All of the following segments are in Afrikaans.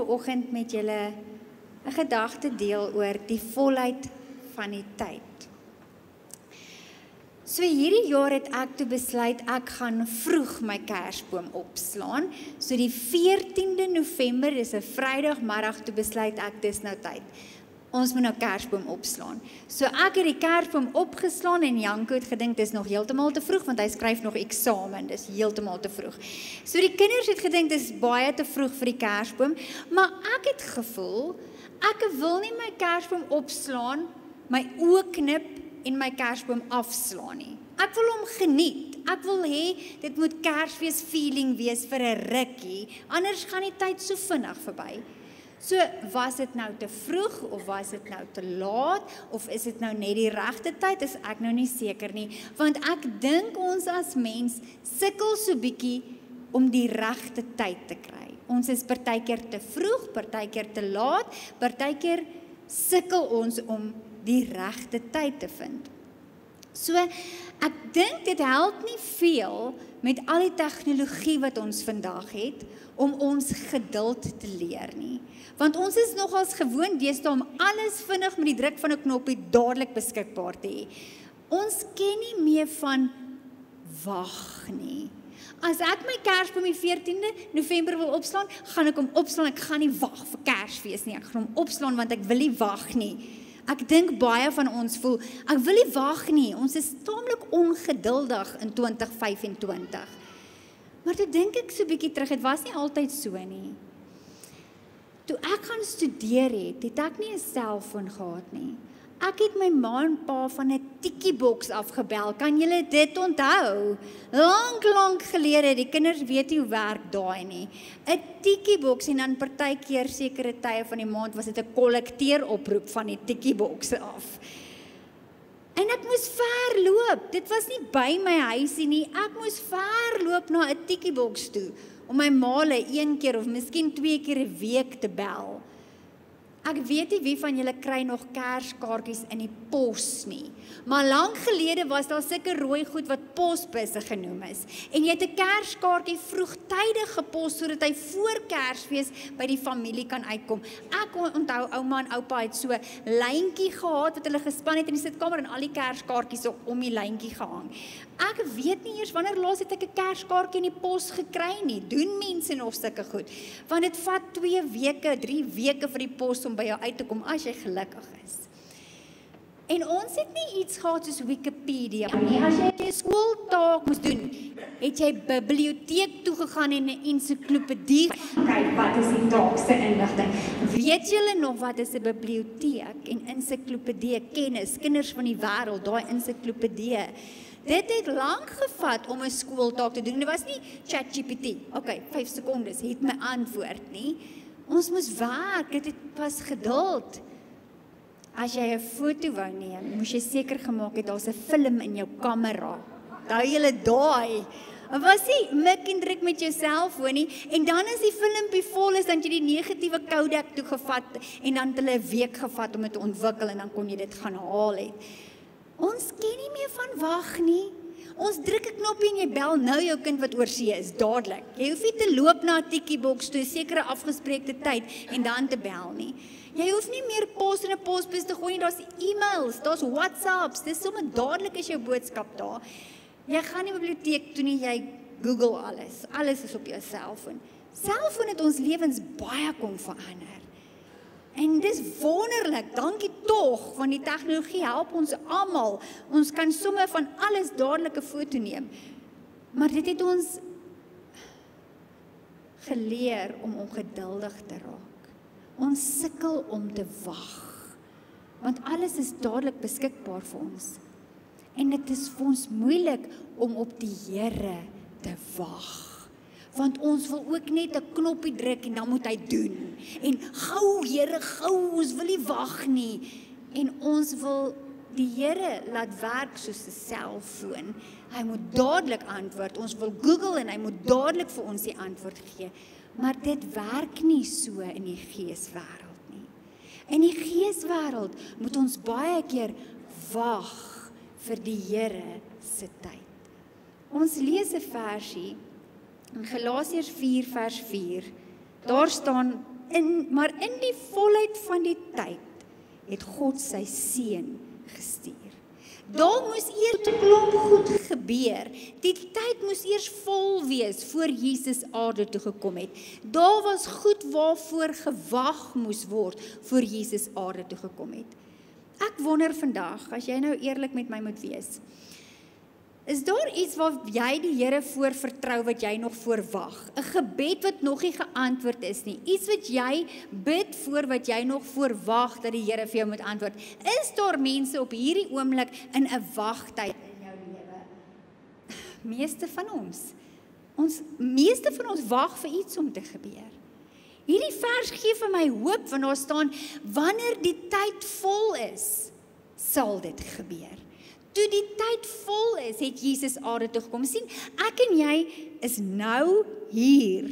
vanoggend met julle 'n gedagte deel oor die volheid van die tyd. So hierdie jaar het ek toe besluit ek gaan vroeg my kersboom opslaan. So die 14de November is 'n Vrydagmiddag toe besluit ek dis nou tyd. Ons moet nou kersboom opslaan. So ek het die kersboom opgeslaan en Janko het gedink dis nog heeltemal te vroeg want hy skryf nog eksamen, dis heeltemal te vroeg. So die kinders het gedink dis baie te vroeg vir die kersboom, maar ek het gevoel ek wil nie my kersboom opslaan, my oë knip en my kersboom afslaan nie. Ek wil hom geniet. Ek wil hê dit moet Kersfees feeling wees vir 'n rukkie, anders gaan die tyd so vinnig verby. So, was dit nou te vroeg, of was dit nou te laat, of is dit nou net die regte tyd, is ek nou nie seker nie, want ek dink ons as mens sukkel so bietjie om die regte tyd te kry. Ons is partykeer te vroeg, partykeer te laat, partykeer sukkel ons om die regte tyd te vind. So, ek dink dit help nie veel met al die tegnologie wat ons vandag het, om ons geduld te leer nie. Want ons is nogals gewoond deesdae om alles vinnig met die druk van 'n knoppie dadelik beskikbaar te hê. Ons ken nie meer van wag nie. As ek my Kersboom die 14de November wil opslaan, gaan ek hom opslaan, ek gaan nie wag vir Kersfees nie, ek gaan hom opslaan want ek wil nie wag nie. Ek dink baie van ons voel, ek wil nie wag nie, ons is taamlik ongeduldig in 2025. Maar toe dink ek so bietjie terug, het was nie altyd so nie. Toe ek gaan studeer het ek nie 'n selfoon gehad nie. Ek het my ma en pa van 'n tikkieboks afgebel. Kan julle dit onthou? Lank gelede, die kinders weet nie hoe werk daai nie. 'n Tikkieboks en dan partykeer sekere tye van die maand was dit 'n kollekteeroproep van die tikkiebokse af. En ek moes ver loop. Dit was nie by my huisie nie. Ek moes ver loop na 'n tikkieboks toe om my ma 1 keer of miskien 2 keer 'n week te bel. Ek weet nie wie van julle kry nog kerskaartjies in die pos nie. Maar lank gelede was daar sulke rooi goed wat posbusse genoem is. En jy het 'n kerskaartjie vroegtydig gepos sodat hy voor Kersfees by die familie kan uitkom. Ek onthou ouma en oupa het so 'n lyntjie gehad wat hulle gespan het in die sitkamer en al die kerskaartjies om die lyntjie gehang. Ek weet nie eers wanneer laas het ek 'n kerskaartjie in die pos gekry nie. Doen mense nog sulke goed? Want dit vat 2 weke, 3 weke vir die pos om by jou uit te kom as jy gelukkig is. En ons het nie iets gehad soos Wikipedia nie. As jy 'n skooltaak moes doen, het jy biblioteek toe gegaan en 'n ensiklopedie kyk wat is die taak se inligting. Weet julle nog wat is 'n biblioteek en ensiklopedie kennis, kinders van die wêreld, daai ensiklopedie. Dit het lank gevat om 'n skooltaak te doen. Dit was nie ChatGPT. Okay, 5 sekondes het my antwoord nie. Ons moes werk, dit was geduld. As jy 'n foto wou neem, moes jy seker gemaak het daar's 'n film in jou kamera. Onthou julle daai? Dit was nie mik en druk met jou selfoon nie. En dan as die filmpie vol is, dan jy die negatiewe codec toegevat en dan het hulle 'n week gevat om dit te ontwikkel en dan kon jy dit gaan haal het. Ons ken nie meer van wag nie. Ons druk 'n knoppie en jy bel nou jou kind wat oorsee is, dadelik. Jy hoef nie te loop na 'n tikkieboks toe, sekere afgespreekte tyd en dan te bel nie. Jy hoef nie meer pos in 'n posbus te gooi nie, daar's e-mails, daar's WhatsApps, dis sommer dadelik is jou boodskap daar. Jy gaan nie biblioteek toe nie, jy Google alles. Alles is op jou selfoon. Selfoon het ons lewens baie kom verander. En dis wonderlik, dankie tog, want die tegnologie help ons almal. Ons kan sommer van alles dadelik 'n foto neem. Maar dit het ons geleer om ongeduldig te raak. Ons sukkel om te wag, want alles is dadelik beskikbaar vir ons. En dit is vir ons moeilik om op die Here te wag. Want ons wil ook net 'n knoppie druk en dan moet hy doen. En gou Here, gou, ons wil nie wag nie. En ons wil die Here laat werk soos 'n selfoon. Hy moet dadelik antwoord. Ons wil Google en hy moet dadelik vir ons die antwoord gee. Maar dit werk nie so in die geeswêreld nie. In die geeswêreld moet ons baie keer wag vir die Here se tyd. Ons lees 'n versie in Galasiërs 4 vers 4. Daar staan, maar in die volheid van die tyd het God sy seun gestuur. Daar moes eers 'n klomp goed gebeur. Die tyd moes eers vol wees voor Jesus aarde toe gekom het. Daar was goed waarvoor gewag moes word voor Jesus aarde toe gekom het. Ek wonder vandag, as jy nou eerlik met my moet wees, is daar iets wat jy die Here voor vertrou wat jy nog voorwag? 'n Gebed wat nog nie geantwoord is nie. Iets wat jy bid voor wat jy nog voorwag dat die Here vir jou moet antwoord. Is daar mense op hierdie oomblik in 'n wagtyd in jou lewe? Meeste van ons wag vir iets om te gebeur. Hierdie vers gee vir my hoop, want daar staan, wanneer die tyd vol is, sal dit gebeur. Toe die tyd vol is, het Jesus aarde toe gekom. Sien, ek en jy is nou hier,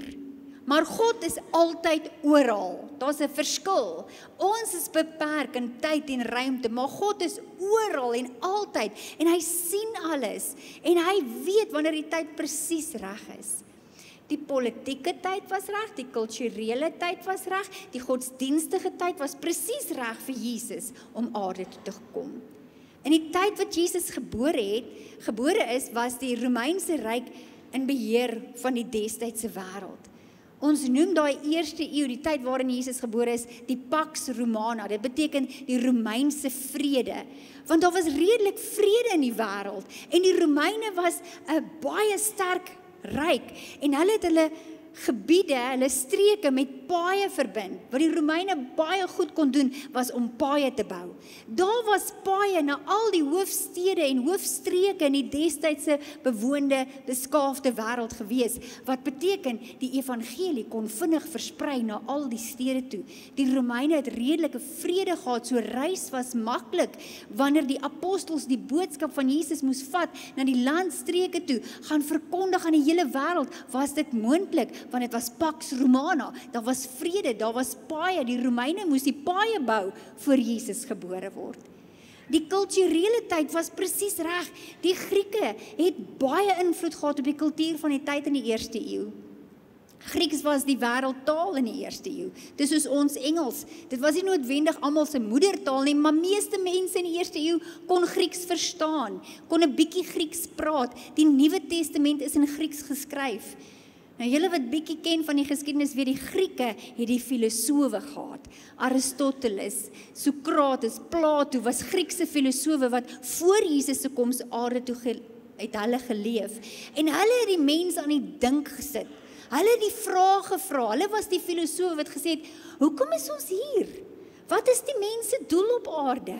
maar God is altyd oral. Daar's 'n verskil. Ons is beperk in tyd en ruimte, maar God is oral en altyd, en hy sien alles, en hy weet wanneer die tyd presies reg is. Die politieke tyd was reg, die kulturele tyd was reg, die godsdienstige tyd was presies reg vir Jesus om aarde toe te kom. In die tyd wat Jesus gebore is, was die Romeinse Ryk in beheer van die destydse wêreld. Ons noem daai eerste eeu, die tyd waarin Jesus gebore is, die Pax Romana. Dit beteken die Romeinse vrede. Want daar was redelik vrede in die wêreld. En die Romeine was 'n baie sterk ryk. En hulle het hulle gebiede, hulle streke met paaie verbind. Wat die Romeine baie goed kon doen, was om paaie te bou. Daar was paaie na al die hoofstede en hoofstreke in die destydse bewoonde, beskaafde wêreld gewees. Wat beteken, die evangelie kon vinnig versprei na al die stede toe. Die Romeine het redelike vrede gehad, so reis was maklik. Wanneer die apostels die boodskap van Jesus moes vat na die landstreke toe, gaan verkondig aan die hele wêreld, was dit moontlik, want dit was Pax Romana, daar was vrede, daar was paaie, die Romeine moes die paaie bou voor Jesus gebore word. Die kulturele tyd was presies reg, die Grieke het baie invloed gehad op die kultuur van die tyd in die eerste eeu. Grieks was die wêreldtaal in die eerste eeu, dis soos ons Engels, dit was nie noodwendig almal se moedertaal nie, maar meeste mense in die eerste eeu kon Grieks verstaan, kon 'n bietjie Grieks praat, die Nuwe Testament is in Grieks geskryf. Nou julle wat bietjie ken van die geskiedenis, weet die Grieke het die filosowe gehad. Aristoteles, Sokrates, Plato was Griekse filosowe wat voor Jesus se koms aarde toe het hulle geleef. En hulle het die mense aan die dink gesit. Hulle het die vrae gevra. Hulle was die filosowe wat gesê het, hoekom is ons hier? Wat is die mens se doel op aarde?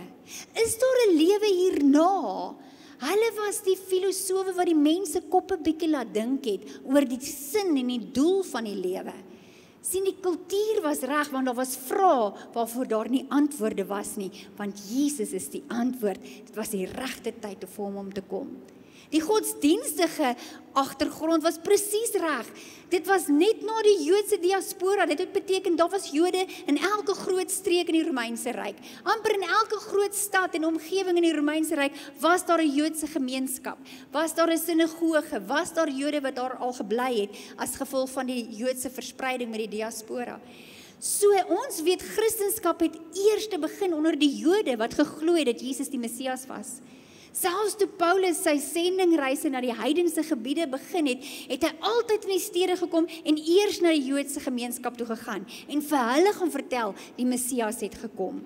Is daar 'n lewe hierna? Hulle was die filosowe wat die mense koppe bietjie laat dink het oor die sin en die doel van die lewe. Sien, die kultuur was reg, want daar was vrae waarvoor daar nie antwoorde was nie, want Jesus is die antwoord. Dit was die regte tyd vir hom om te kom. Die godsdienstige agtergrond was presies reg. Dit was net na die Joodse diaspora. Dit het beteken, daar was Jode in elke groot streek in die Romeinse Ryk. Amper in elke groot stad en omgewing in die Romeinse Ryk was daar 'n Joodse gemeenskap. Was daar 'n sinagoge, was daar Jode wat daar al gebly het as gevolg van die Joodse verspreiding met die diaspora. So ons weet, Christendom het eers begin onder die Jode wat geglo het dat Jesus die Messias was. Selfs toe Paulus sy sendingreise na die heidense gebiede begin het, het hy altyd in die stede gekom en eers na die Joodse gemeenskap toe gegaan en vir hulle gaan vertel, die Messias het gekom.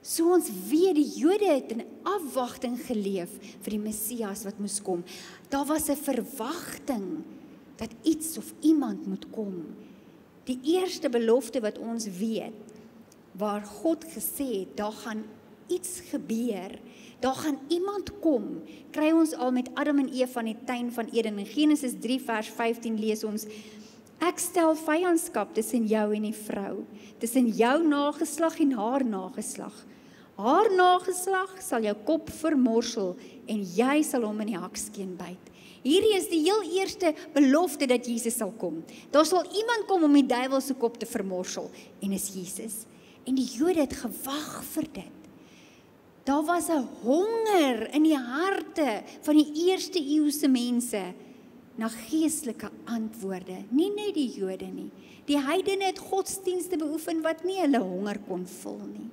So ons weet, die Jode het in afwagting geleef vir die Messias wat moes kom. Daar was 'n verwagting dat iets of iemand moet kom. Die eerste belofte wat ons weet, waar God gesê het, daar gaan iets gebeur, daar gaan iemand kom, kry ons al met Adam en Eva in die tuin van Eden. In Genesis 3 vers 15 lees ons, ek stel vyandskap tussen jou en die vrou, tussen jou nageslag en haar nageslag. Haar nageslag sal jou kop vermorsel en jy sal hom in die hakskeen byt. Hierdie is die heel eerste belofte dat Jesus sal kom. Daar sal iemand kom om die duiwel se kop te vermorsel en is Jesus. En die Jode het gewag vir dit. Daar was 'n honger in die harte van die eerste eeuse mense na geestelike antwoorde, nie net die Jode nie. Die heidene het godsdienste beoefen wat nie hulle honger kon vul nie.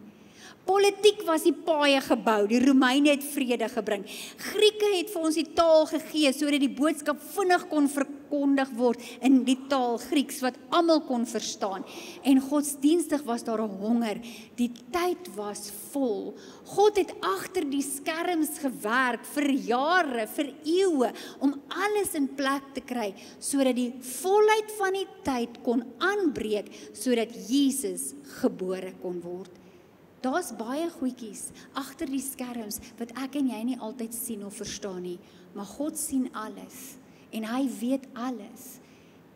Politiek was die paaie gebou, die Romeine het vrede gebring. Grieke het vir ons die taal gegee, sodat die boodskap vinnig kon verkondig word in die taal Grieks, wat almal kon verstaan. En godsdienstig was daar 'n honger, die tyd was vol. God het agter die skerms gewerk vir jare, vir eeue, om alles in plek te kry, sodat die volheid van die tyd kon aanbreek, sodat Jesus gebore kon word. Daar's baie goedjies agter die skerms wat ek en jy nie altyd sien of verstaan nie, maar God sien alles en hy weet alles.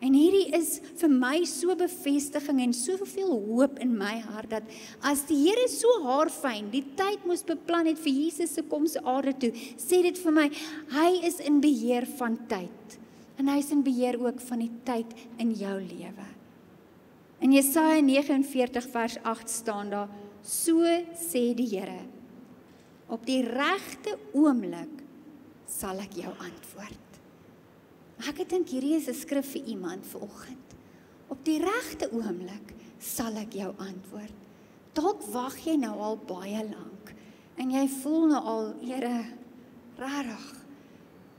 En hierdie is vir my so bevestiging en soveel hoop in my hart dat as die Here so haarfyn die tyd moes beplan het vir Jesus se koms aarde toe, sê dit vir my, hy is in beheer van tyd. En hy is in beheer ook van die tyd in jou lewe. In Jesaja 49 vers 8 staan daar, so sê die Here, op die regte oomblik sal ek jou antwoord. Ek dink hierdie is 'n skrif vir iemand vanoggend. Op die regte oomblik sal ek jou antwoord. Dalk wag jy nou al baie lank en jy voel nou al, Here, rarig.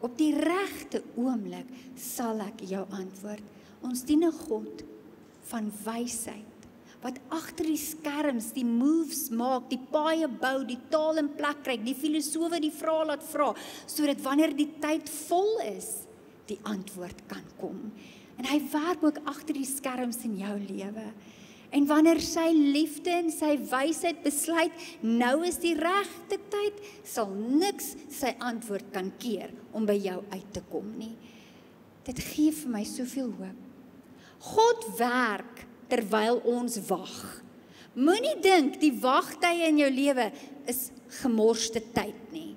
Op die regte oomblik sal ek jou antwoord. Ons dien 'n God van wysheid, wat agter die skerms die moves maak, die paaie bou, die taal in plek kry, die filosofe die vrae laat vra, sodat wanneer die tyd vol is, die antwoord kan kom. En hy werk ook agter die skerms in jou lewe. En wanneer sy liefde en sy wysheid besluit, nou is die regte tyd, sal niks sy antwoord kan keer om by jou uit te kom nie. Dit gee vir my soveel hoop. God werk terwyl ons wag. Moenie dink die wagtye in jou lewe is gemorste tyd nie.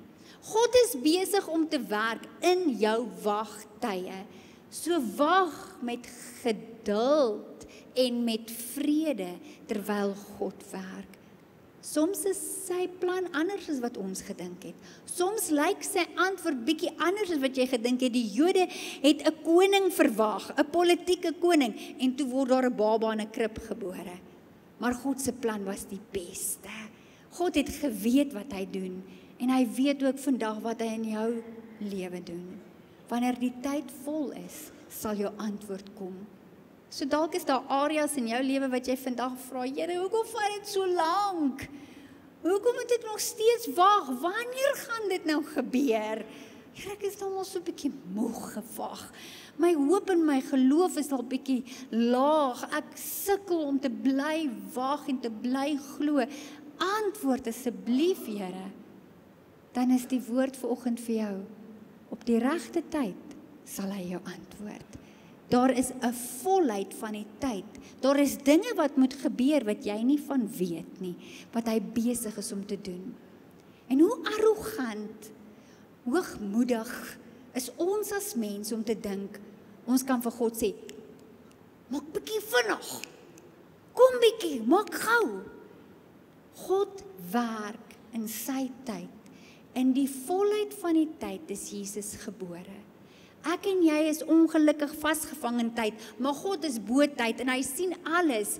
God is besig om te werk in jou wagtye. So wag met geduld en met vrede terwyl God werk. Soms is sy plan anders as wat ons gedink het. Soms lyk sy antwoord bietjie anders as wat jy gedink het. Die Jode het 'n koning verwag, 'n politieke koning, en toe word daar 'n baba in 'n krib gebore. Maar God se plan was die beste. God het geweet wat hy doen, en hy weet ook vandag wat hy in jou lewe doen. Wanneer die tyd vol is, sal jou antwoord kom. So dalk is daar areas in jou lewe wat jy vandag vra, Here, hoekom vat dit so lank? Hoekom moet ek nog steeds wag? Wanneer gaan dit nou gebeur? Here, ek is nou al so 'n bietjie moeg gewag. My hoop en my geloof is al bietjie laag. Ek sukkel om te bly wag en te bly glo. Antwoord asseblief, Here. Dan is die woord vanoggend vir jou. Op die regte tyd sal hy jou antwoord. Daar is 'n volheid van die tyd. Daar is dinge wat moet gebeur wat jy nie van weet nie, wat hy besig is om te doen. En hoe arrogant, hoogmoedig is ons as mens om te dink, ons kan vir God sê, maak bietjie vinnig, kom bietjie, maak gou. God werk in sy tyd. In die volheid van die tyd is Jesus gebore. Ek en jy is ongelukkig vasgevang in tyd, maar God is bo tyd en hy sien alles.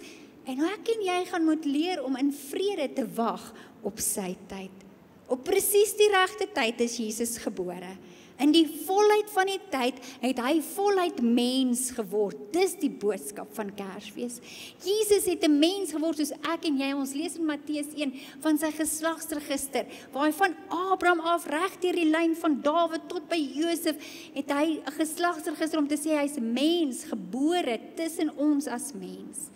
En ek en jy gaan moet leer om in vrede te wag op sy tyd. Op presies die regte tyd is Jesus gebore. In die volheid van die tyd het hy voluit mens geword. Dis die boodskap van Kersfees. Jesus het 'n mens geword soos ek en jy. Ons lees in Matteus 1 van sy geslagsregister, waar hy van Abraham af reg deur die lyn van Dawid tot by Josef het hy 'n geslagsregister om te sê hy's 'n mens gebore tussen ons as mens.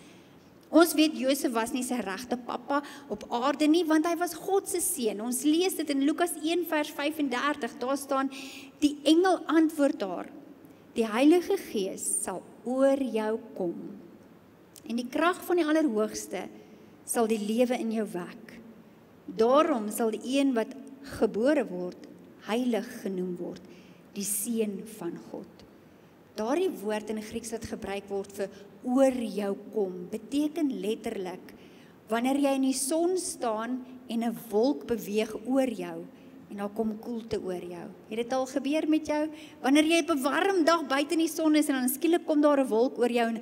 Ons weet Josef was nie sy regte pappa op aarde nie, want hy was God se seun. Ons lees dit in Lukas 1 vers 35, daar staan, die engel antwoord daar, die Heilige Gees sal oor jou kom, en die krag van die Allerhoogste sal die lewe in jou wek. Daarom sal die een wat gebore word, heilig genoem word, die seun van God. Daardie woord in Grieks wat gebruik word vir oor jou kom, beteken letterlik, wanneer jy in die son staan en 'n wolk beweeg oor jou, en daar kom koelte oor jou. Het dit al gebeur met jou? Wanneer jy op 'n warm dag buite in die son is en dan skielik kom daar 'n wolk oor jou en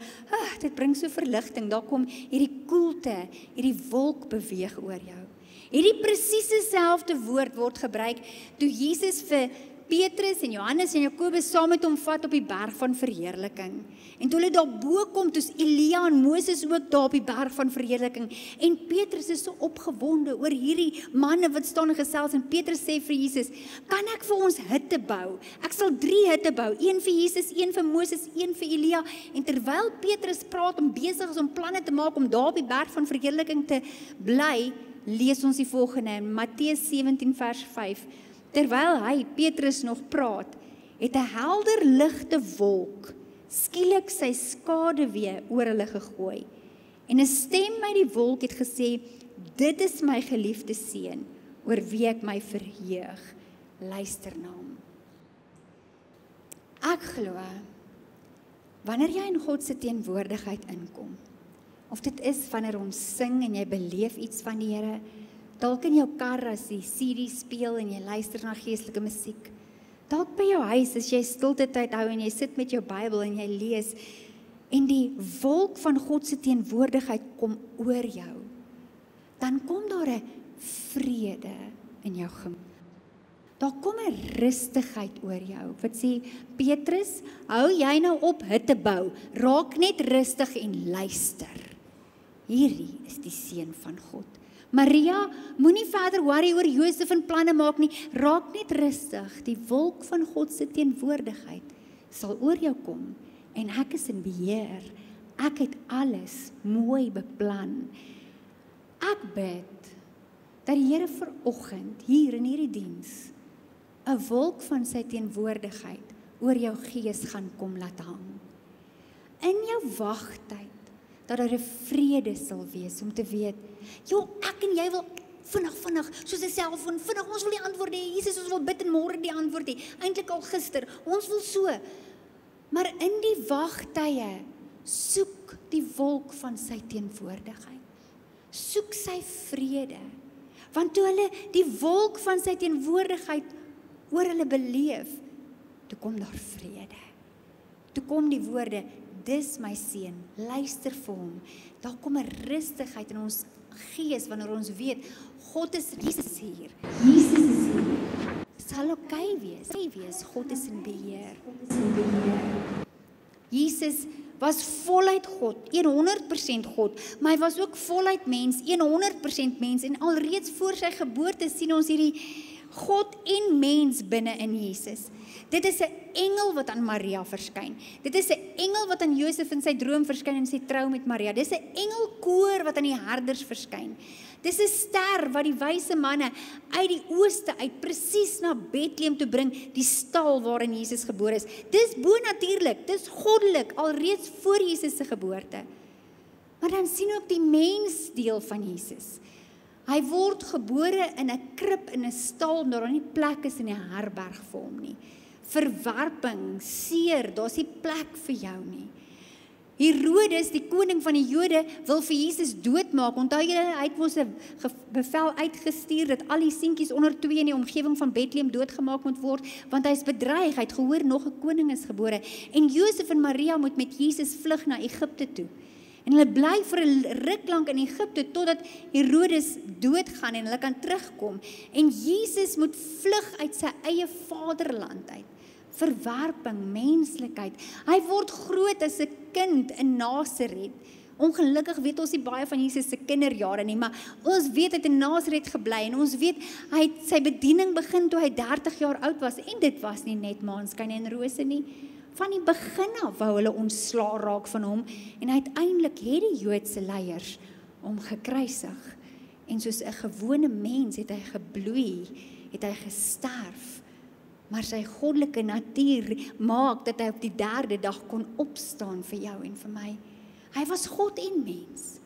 dit bring so verligting, daar kom hierdie koelte, hierdie wolk beweeg oor jou. Hierdie presies dieselfde woord word gebruik toe Jesus vir Petrus en Johannes en Jakobus saam met hom vat op die berg van verheerliking. En toe hulle daar bo kom, toe's Elia en Moses ook daar op die berg van verheerliking. En Petrus is so opgewonde oor hierdie manne wat staan en gesels. En Petrus sê vir Jesus, kan ek vir ons hitte bou? Ek sal 3 hitte bou, een vir Jesus, een vir Moses, een vir Elia. En terwyl Petrus praat om besig is om planne te maak om daar op die berg van verheerliking te bly, lees ons die volgende in Matteus 17 vers 5. Terwyl hy, Petrus, nog praat, het 'n helder ligte wolk skielik sy skaduwee oor hulle gegooi. En 'n stem uit die wolk het gesê, dit is my geliefde seun, oor wie ek my verheug. Luister na hom. Ek glo, wanneer jy in God se teenwoordigheid inkom, of dit is wanneer ons sing en jy beleef iets van die Here, dalk in jou kar as die CD speel en jy luister na geestelike musiek, dalk by jou huis as jy stilte tyd hou en jy sit met jou Bybel en jy lees, en die wolk van God se teenwoordigheid kom oor jou, dan kom daar 'n vrede in jou gemoed. Daar kom 'n rustigheid oor jou. Wat sê Petrus, hou jy nou op hitte bou, raak net rustig en luister. Hierdie is die seun van God. Maria, moenie verder worry oor Josef en planne maak nie, raak net rustig, die wolk van God se teenwoordigheid sal oor jou kom, en ek is in beheer, ek het alles mooi beplan. Ek bid, dat die Here vanoggend, hier in hierdie diens, 'n wolk van sy teenwoordigheid oor jou gees gaan kom laat hang. In jou wagtyd, dat daar 'n vrede sal wees om te weet, ek en jy wil vinnig, soos 'n selfoon, vinnig, ons wil die antwoord hê, Jesus, ons wil bid en môre die antwoord hê, eintlik al gister, ons wil so, maar in die wagtye, soek die wolk van sy teenwoordigheid, soek sy vrede, want toe hulle die wolk van sy teenwoordigheid oor hulle beleef, toe kom daar vrede, toe kom die woorde, dis my seun, luister vir hom. Daar kom 'n rustigheid in ons gees wanneer ons weet, God is, Jesus is hier. Jesus is hier. Sal oké wees. God is in beheer. Jesus was voluit God, 100% God, maar hy was ook voluit mens, 100% mens, en alreeds voor sy geboorte sien ons hierdie God en mens binne in Jesus. Dit is 'n engel wat aan Maria verskyn. Dit is 'n engel wat aan Josef in sy droom verskyn en sy trou met Maria. Dis 'n engelkoor wat aan die herders verskyn. Dis 'n ster wat die wyse manne uit die ooste uit presies na Bethlehem toe bring, die stal waarin Jesus gebore is. Dis bonatuurlik, dis goddelik, alreeds voor Jesus se geboorte. Maar dan sien ook die mensdeel van Jesus. Hy word gebore in 'n krib, in 'n stal, daar nie plek is in die herberg vir hom nie. Verwerping, seer, daar's nie plek vir jou nie. Herodes, die koning van die Jode, wil vir Jesus doodmaak. Onthou julle, hy het mos 'n bevel uitgestuur dat al die seentjies onder 2 in die omgewing van Bethlehem doodgemaak moet word, want hy is bedreig, hy het gehoor nog 'n koning is gebore. En Josef en Maria moet met Jesus vlug na Egipte toe. En hulle bly vir 'n ruk lank in Egipte totdat Herodes doodgaan en hulle kan terugkom. En Jesus moet vlug uit sy eie vaderland uit. Verwerping, menslikheid. Hy word groot as 'n kind in Nasaret. Ongelukkig weet ons nie baie van Jesus se kinderjare nie, maar ons weet hy het in Nasaret gebly en ons weet hy het sy bediening begin toe hy 30 jaar oud was en dit was nie net maanskyn en rose nie. Van die begin af wou hulle ontslaa raak van hom en uiteindelik het die Joodse leiers hom gekruisig. En soos 'n gewone mens het hy gebloei, het hy gesterf. Maar sy goddelike natuur maak dat hy op die 3de dag kon opstaan vir jou en vir my. Hy was God en mens.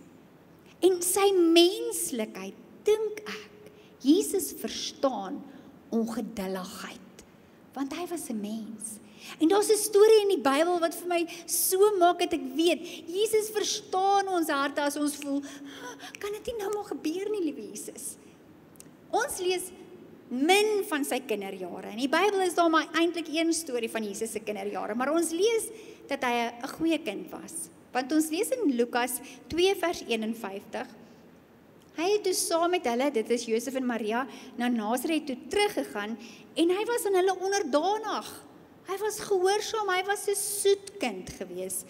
En sy menslikheid, dink ek, Jesus verstaan ongeduldigheid, want hy was 'n mens. En daar's 'n storie in die Bybel wat vir my so maak dat ek weet, Jesus verstaan ons harte as ons voel, kan dit nie nou maar gebeur nie, liewe Jesus. Ons lees min van sy kinderjare. In die Bybel is daar maar eintlik een storie van Jesus se kinderjare, maar ons lees dat hy 'n goeie kind was. Want ons lees in Lukas 2 vers 51, hy het toe saam met hulle, dit is Josef en Maria, na Nasaret toe teruggegaan, en hy was aan hulle onderdanig. Hy was gehoorsaam, hy was 'n soet kind gewees.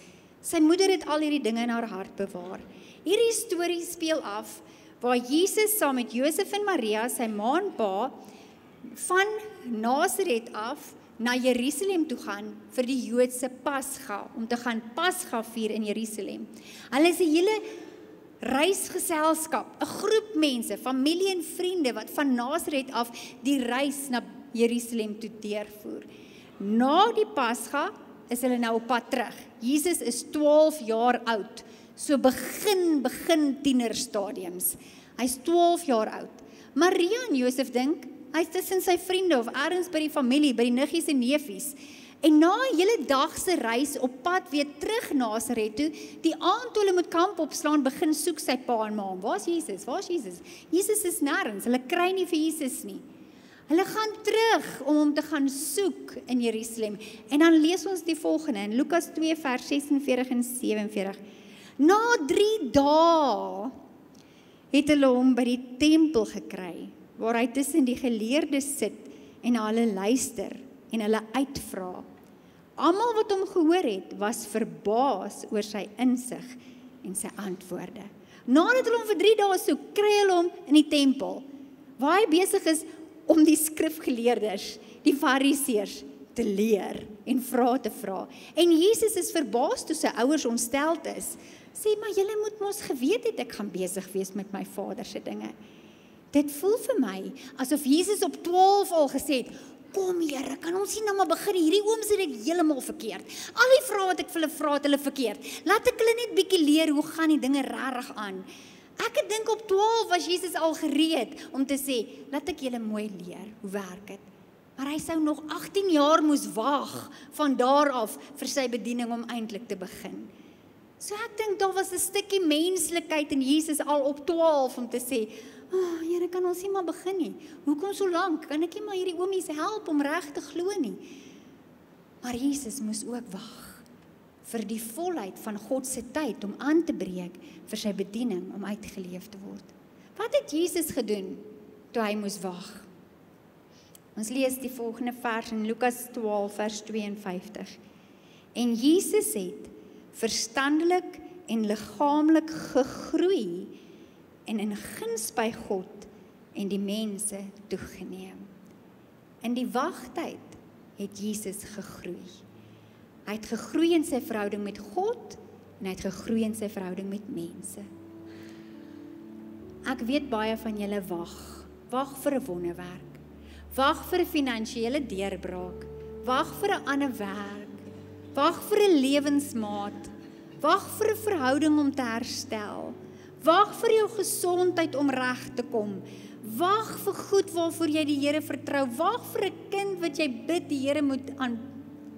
Sy moeder het al hierdie dinge in haar hart bewaar. Hierdie storie speel af, waar Jesus saam met Josef en Maria, sy ma en pa, van Nasaret af na Jerusalem toe gaan vir die Joodse Pasga, om te gaan Pasga vier in Jerusalem. Hulle is 'n hele reisgeselskap, 'n groep mense, familie en vriende wat van Nasaret af die reis na Jerusalem toe deurvoer. Na die Pasga is hulle nou op pad terug. Jesus is 12 jaar oud, so begin tienerstadiums. Hy's 12 jaar oud. Maria en Josef dink, hy's tussen sy vriende of ergens by die familie, by die niggies en neefies. En na 'n hele dag se reis op pad weer terug Nasaret toe, die aand toe hulle moet kamp opslaan, begin soek sy pa en ma. Waar's Jesus? Waar's Jesus? Jesus is nêrens. Hulle kry nie vir Jesus nie. Hulle gaan terug om hom te gaan soek in Jerusalem. En dan lees ons die volgende in Lukas 2 vers 46 en 47. Na 3 dae het hulle hom by die tempel gekry, waar hy tussen die geleerdes sit en na hulle luister en hulle uitvra. Almal wat hom gehoor het, was verbaas oor sy insig en sy antwoorde. Nadat hulle hom vir 3 dae soek, kry hulle hom in die tempel, waar hy besig is om die skrifgeleerdes, die fariseërs, te leer en vrae te vra. En Jesus is verbaas toe sy ouers ontsteld is. Sê, maar julle moet mos geweet het, ek gaan besig wees met my Vader se dinge. Dit voel vir my, asof Jesus op 12 al gesê het, kom Here, kan ons nie nou maar begin, hierdie ooms het ek heeltemal verkeerd. Al die vrae wat ek vir hulle vra, het hulle verkeerd. Laat ek hulle net bietjie leer, hoe gaan die dinge regtig aan. Ek het dink op 12 was Jesus al gereed om te sê, laat ek julle mooi leer, hoe werk dit. Maar hy sou nog 18 jaar moes wag van daar af vir sy bediening om eintlik te begin. So ek dink daar was 'n stukkie menslikheid in Jesus al op 12 om te sê, Here, kan ons nie maar begin nie. Hoekom so lank? Kan ek nie maar hierdie oomies help om reg te glo nie? Maar Jesus moes ook wag vir die volheid van God se tyd om aan te breek vir sy bediening om uitgeleef te word. Wat het Jesus gedoen toe hy moes wag? Ons lees die volgende vers in Lukas 12 vers 52. En Jesus het verstandelik en liggaamlik gegroei en in guns by God en die mense toegeneem. In die wagtyd het Jesus gegroei. Hy het gegroei in sy verhouding met God en hy het gegroei in sy verhouding met mense. Ek weet baie van julle wag vir 'n wonderwerk, wag vir 'n finansiële deurbraak, wag vir 'n ander werk, wag vir 'n lewensmaat, wag vir 'n verhouding om te herstel, wag vir jou gesondheid om reg te kom, wag vir goed waarvoor jy die Here vertrou, wag vir 'n kind wat jy bid die Here moet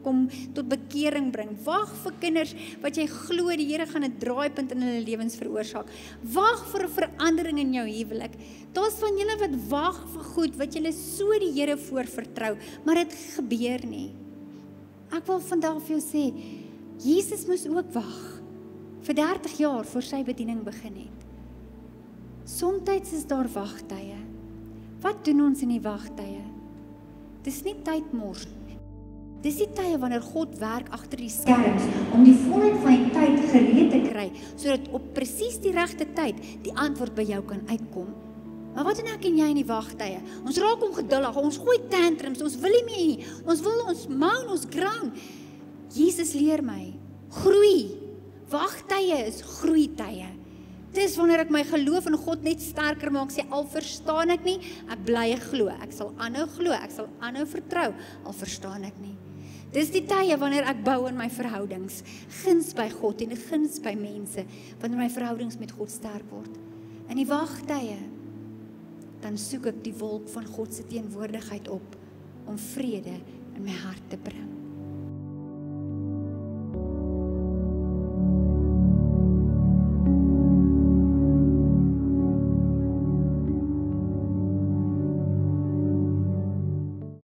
kom tot bekering bring, wag vir kinders wat jy glo die Here gaan 'n draaipunt in hulle lewens veroorsaak, wag vir 'n verandering in jou huwelik. Daar's van julle wat wag vir goed wat julle so die Here voor vertrou, maar dit gebeur nie. Ek wil vandag vir jou sê, Jesus moes ook wag vir 30 jaar voor sy bediening begin het. Somtyds is daar wagtye. Wat doen ons in die wagtye? Dis nie tyd mors. Dis die tye wanneer God werk agter die skerms om die volheid van die tyd gereed te kry, sodat op presies die regte tyd die antwoord by jou kan uitkom. Maar wat doen ek en jy in die wagtye? Ons raak ongeduldig, ons gooi tantrums, ons wil nie meer, ons wil ons moan, ons groan. Jesus leer my, groei. Wagtye is groeitye. Dis wanneer ek my geloof in God net sterker maak, sê al verstaan ek nie, ek bly glo, ek sal aanhou glo, ek sal aanhou vertrou, al verstaan ek nie. Dis die tye wanneer ek bou in my verhoudings, guns by God en guns by mense, wanneer my verhoudings met God sterk word. In die wagtye, dan soek ek die wolk van God se teenwoordigheid op, om vrede in my hart te bring.